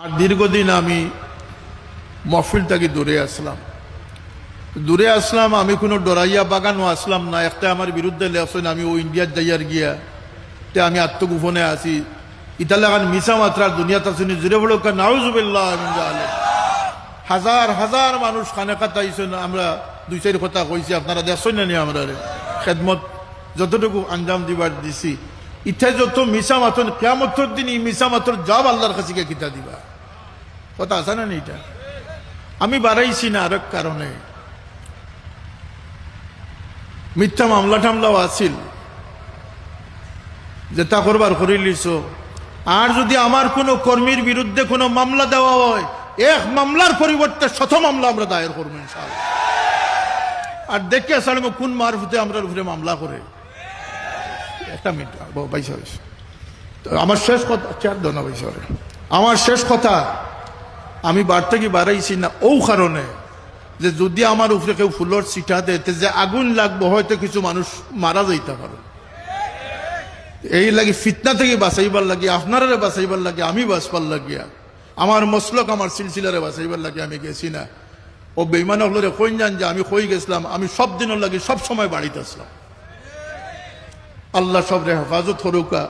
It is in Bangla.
আর দীর্ঘদিন আমি মহফিল থেকে দূরে আসলাম আমি কোনো ডরাইয়া বাগানও আসলাম না। একটা আমার বিরুদ্ধে লেখছেন আমি ও ইন্ডিয়ার যাইয়ার গিয়া তে আমি আত্মগোপনে আছি ইতালাগান মিশা মাত্রার দুনিয়াতে শুনি জুড়ে বলো নাউজুবিল্লাহ মিন যালিক। হাজার হাজার মানুষ খানেকাত আইছেন, আমরা দুই চার কথা কইছি, আপনারা দেখছেন না নি আমরা খেদমত যতটুকু আঞ্জাম দিবার দিছি। ইচ্ছা যত মিশা মাতন কিয়ামতের দিন এই মিশা মাত্র জব আল্লাহর কাছে কিতা দিবা, কথা আছে না নি? এটা আমি বাড়াইছি না আরেক কারণে, মিথ্যা মামলা টামলাও আছিল যে তা করবার করে লিছ। আর যদি আমার কোনো কর্মীর বিরুদ্ধে কোনো মামলা দেওয়া হয়, এক মামলার পরিবর্তে শত মামলা আমরা দায়ের করবো ইনশাআল্লাহ। আর দেখে আসলে কোন মারফতে আমরা উপরে মামলা করে। একটা মিনিট পয়সা হয়েছে আমার শেষ কথা, চার দনা পয়সা আমার শেষ কথা, আমি বাড়তে কি বাড়াইছি না ও কারণে যে যদি আমার উপরে কেউ ফুলর ছিটা দেতে যে আগুন লাগবো, হয়তো কিছু মানুষ মারা যাইতে পারে। এই লাগে ফিতনা থেকে বাঁচাইবার লাগে, আপনারা বাঁচাইবার লাগে, আমি বাঁচবার লাগিয়া, আমার মসলক আমার সিলসিলারে বাঁচাইবার লাগে আমি গেছি না। ও বেইমান হলরে কই যান যে আমি কই গেছিলাম, আমি সব দিনের লাগে সব সময় বাড়িতে আসলাম। আল্লাহ সবরে হেফাজত করুকা।